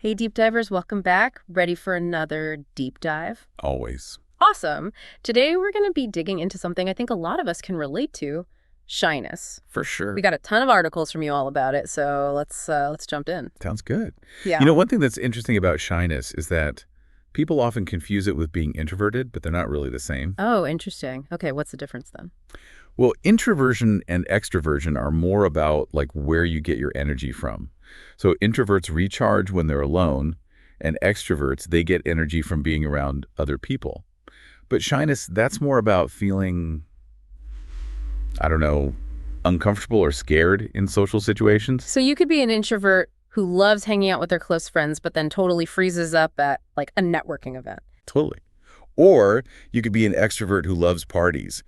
Hey, deep divers, welcome back. Ready for another deep dive? Always. Awesome. Today we're going to be digging into something I think a lot of us can relate to, shyness. For We sure. got a ton of articles from you all about it, so let's jump in. Sounds good. Yeah. One thing that's interesting about shyness is that people often confuse it with being introverted, but they're not really the same. Oh, interesting. Okay, what's the difference then? Well, introversion and extroversion are more about like where you get your energy from. So introverts recharge when they're alone, and extroverts, they get energy from being around other people. But shyness, that's more about feeling, I don't know, uncomfortable or scared in social situations. So you could be an introvert who loves hanging out with their close friends, but then totally freezes up at like a networking event. Totally. Or you could be an extrovert who loves parties,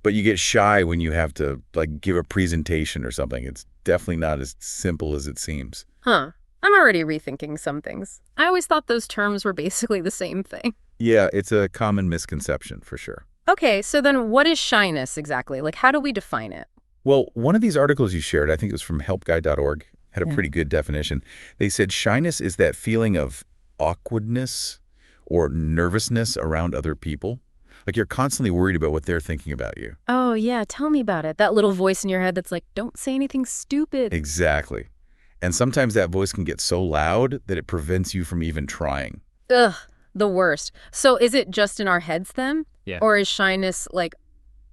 but you get shy when you have to like give a presentation or something. It's definitely not as simple as it seems. Huh. I'm already rethinking some things. I always thought those terms were basically the same thing. Yeah, it's a common misconception for sure. Okay, so then what is shyness exactly? Like, how do we define it? Well, one of these articles you shared, I think it was from helpguide.org, had a Yeah. pretty good definition. They said shyness is that feeling of awkwardness or nervousness around other people. Like you're constantly worried about what they're thinking about you. Oh, yeah, tell me about it. That little voice in your head that's like, don't say anything stupid. Exactly. And sometimes that voice can get so loud that it prevents you from even trying. Ugh, the worst. So is it just in our heads then? Yeah. Or is shyness like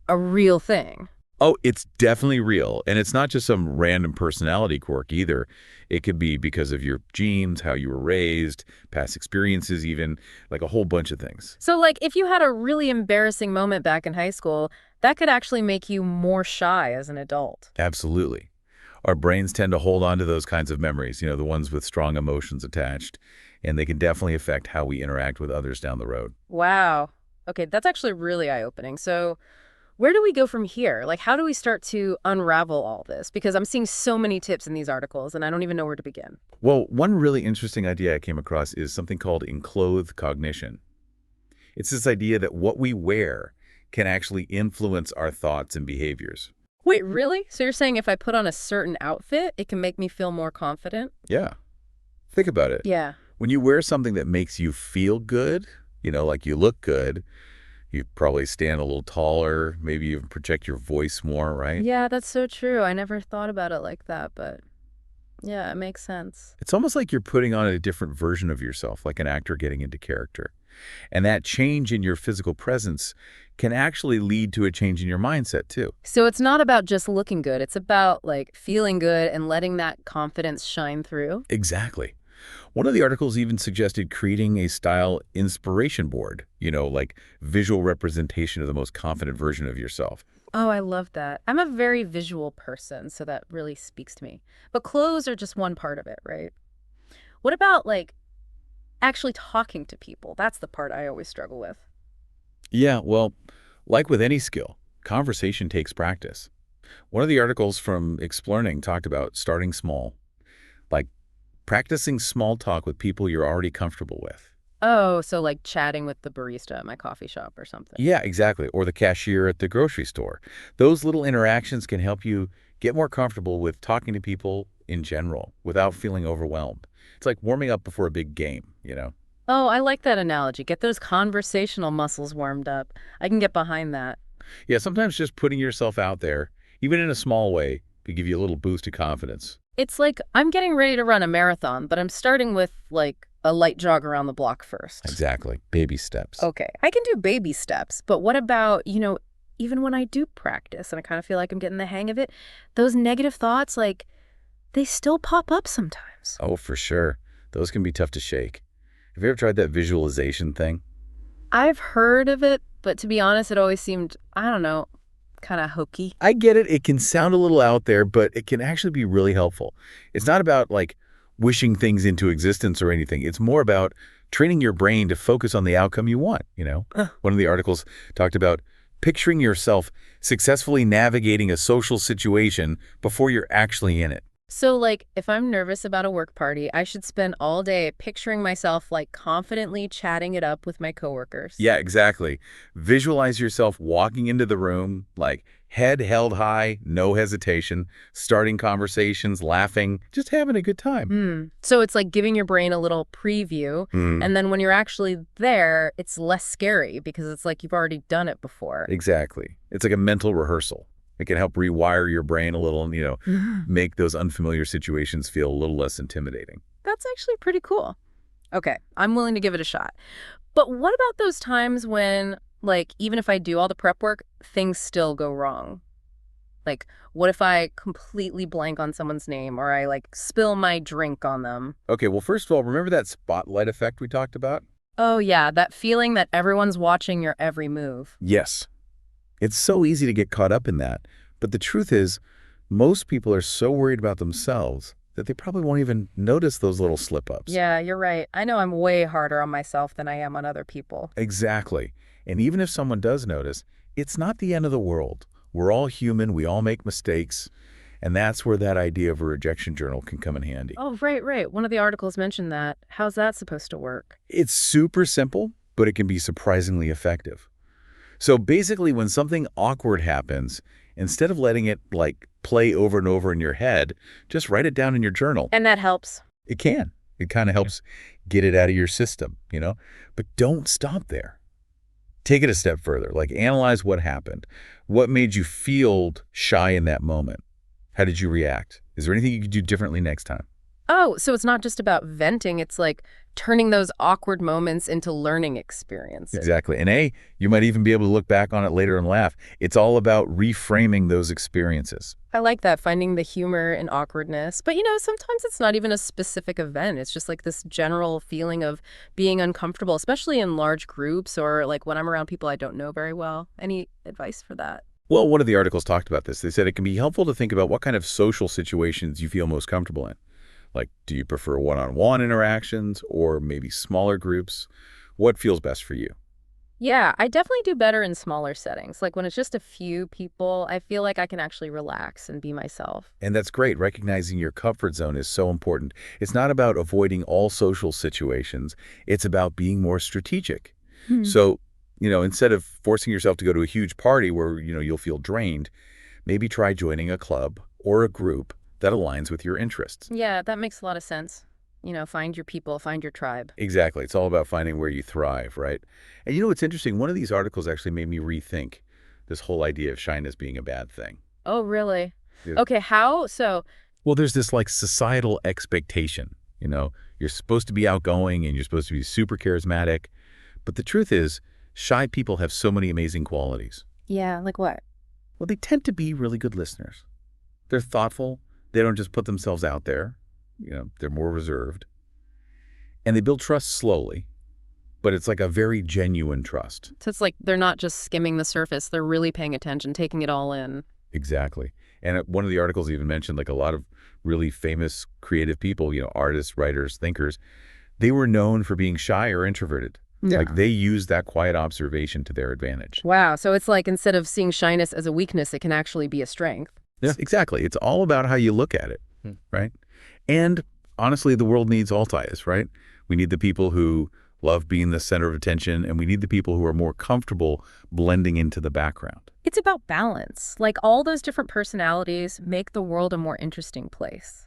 a real thing? Oh, it's definitely real. And it's not just some random personality quirk either. It could be because of your genes, how you were raised, past experiences even, like a whole bunch of things. So like if you had a really embarrassing moment back in high school, that could actually make you more shy as an adult. Absolutely. Our brains tend to hold on to those kinds of memories, the ones with strong emotions attached, and they can definitely affect how we interact with others down the road. Wow. Okay, that's actually really eye-opening. So where do we go from here? Like, how do we start to unravel all this? Because I'm seeing so many tips in these articles, and I don't even know where to begin. Well, one really interesting idea I came across is something called enclothed cognition. It's this idea that what we wear can actually influence our thoughts and behaviors. Wait, really? So you're saying if I put on a certain outfit, it can make me feel more confident? Yeah. Think about it. Yeah. When you wear something that makes you feel good, like you look good, you probably stand a little taller, maybe even project your voice more, right? Yeah, that's so true. I never thought about it like that, but yeah, it makes sense. It's almost like you're putting on a different version of yourself, like an actor getting into character. And that change in your physical presence can actually lead to a change in your mindset, too. So it's not about just looking good. It's about like feeling good and letting that confidence shine through. Exactly. One of the articles even suggested creating a style inspiration board, like visual representation of the most confident version of yourself. Oh, I love that. I'm a very visual person, so that really speaks to me. But clothes are just one part of it, right? What about like actually talking to people? That's the part I always struggle with. Yeah, well, like with any skill, conversation takes practice. One of the articles from Explearning talked about starting small, like practicing small talk with people you're already comfortable with. Oh, so like chatting with the barista at my coffee shop or something. Yeah, exactly. Or the cashier at the grocery store. Those little interactions can help you get more comfortable with talking to people in general without feeling overwhelmed. It's like warming up before a big game. Oh, I like that analogy. Get those conversational muscles warmed up. I can get behind that. Yeah, sometimes just putting yourself out there, even in a small way, could give you a little boost of confidence. It's like I'm getting ready to run a marathon, but I'm starting with like a light jog around the block first. Exactly. Baby steps. Okay, I can do baby steps, but what about, even when I do practice and I kind of feel like I'm getting the hang of it, those negative thoughts, like, they still pop up sometimes. Oh, for sure. Those can be tough to shake. Have you ever tried that visualization thing? I've heard of it, but to be honest, it always seemed, I don't know, kind of hokey. I get it. It can sound a little out there, but it can actually be really helpful. It's not about like wishing things into existence or anything. It's more about training your brain to focus on the outcome you want. One of the articles talked about picturing yourself successfully navigating a social situation before you're actually in it. So, like, if I'm nervous about a work party, I should spend all day picturing myself, like, confidently chatting it up with my coworkers. Yeah, exactly. Visualize yourself walking into the room, like head held high, no hesitation, starting conversations, laughing, just having a good time. Hmm. So it's like giving your brain a little preview, Mm, and then when you're actually there, it's less scary because it's like you've already done it before. exactly. It's like a mental rehearsal. It can help rewire your brain a little and, Mhm. make those unfamiliar situations feel a little less intimidating. That's actually pretty cool. Okay, I'm willing to give it a shot. But what about those times when, like, even if I do all the prep work, things still go wrong? Like, what if I completely blank on someone's name or I, like, spill my drink on them? Okay, well, first of all, remember that spotlight effect we talked about? Oh, yeah, that feeling that everyone's watching your every move. Yes. It's so easy to get caught up in that. But the truth is, most people are so worried about themselves that they probably won't even notice those little slip-ups. Yeah, you're right. I know I'm way harder on myself than I am on other people. Exactly. And even if someone does notice, it's not the end of the world. We're all human, we all make mistakes, and that's where that idea of a rejection journal can come in handy. Oh, right, right. One of the articles mentioned that. How's that supposed to work? It's super simple, but it can be surprisingly effective. So basically, when something awkward happens, instead of letting it like play over and over in your head, just write it down in your journal. And that helps. It can. It kind of helps get it out of your system. But don't stop there. Take it a step further, like analyze what happened. What made you feel shy in that moment? How did you react? Is there anything you could do differently next time? Oh, so it's not just about venting, it's like turning those awkward moments into learning experiences. Exactly. And you might even be able to look back on it later and laugh. It's all about reframing those experiences. I like that, finding the humor in awkwardness. But sometimes it's not even a specific event. It's just like this general feeling of being uncomfortable, especially in large groups or like when I'm around people I don't know very well. Any advice for that? Well, one of the articles talked about this. They said it can be helpful to think about what kind of social situations you feel most comfortable in. Like, do you prefer one-on-one interactions or maybe smaller groups? What feels best for you? Yeah, I definitely do better in smaller settings. Like when it's just a few people, I feel like I can actually relax and be myself. And that's great. Recognizing your comfort zone is so important. It's not about avoiding all social situations. It's about being more strategic. Hmm. So, instead of forcing yourself to go to a huge party where, you'll feel drained, maybe try joining a club or a group that aligns with your interests. Yeah, that makes a lot of sense. Find your people, find your tribe. Exactly. It's all about finding where you thrive, right? And it's interesting. One of these articles actually made me rethink this whole idea of shyness being a bad thing. Oh, really? Yeah. Okay, how? So, Well, there's this like societal expectation. You're supposed to be outgoing and you're supposed to be super charismatic. But the truth is, shy people have so many amazing qualities. yeah, like what? Well, they tend to be really good listeners. They're thoughtful. They don't just put themselves out there. They're more reserved. And they build trust slowly, but it's like a very genuine trust. So it's like they're not just skimming the surface, they're really paying attention, taking it all in. Exactly. And one of the articles even mentioned like a lot of really famous creative people, artists, writers, thinkers, they were known for being shy or introverted. Yeah. Like they used that quiet observation to their advantage. Wow, so it's like instead of seeing shyness as a weakness, it can actually be a strength. Yeah, exactly. It's all about how you look at it, right? And honestly, the world needs all types, right? We need the people who love being the center of attention, and we need the people who are more comfortable blending into the background. It's about balance. Like all those different personalities make the world a more interesting place.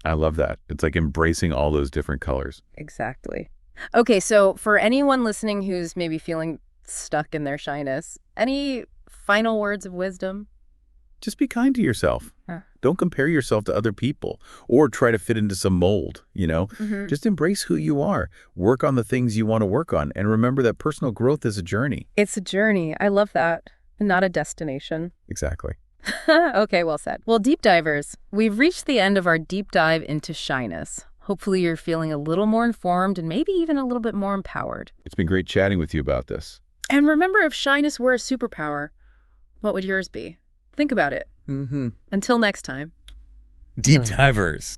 I love that. It's like embracing all those different colors. Exactly. Okay, so for anyone listening who's maybe feeling stuck in their shyness, any final words of wisdom? Just be kind to yourself. Huh. Don't compare yourself to other people or try to fit into some mold. Hmm. Just embrace who you are. Work on the things you want to work on. And remember that personal growth is a journey. It's a journey. I love that. Not a destination. Exactly. Okay, well said. Well, deep divers, we've reached the end of our deep dive into shyness. Hopefully you're feeling a little more informed and maybe even a little bit more empowered. It's been great chatting with you about this. And remember, if shyness were a superpower, what would yours be? Think about it. Mm-hmm. Until next time. Deep divers.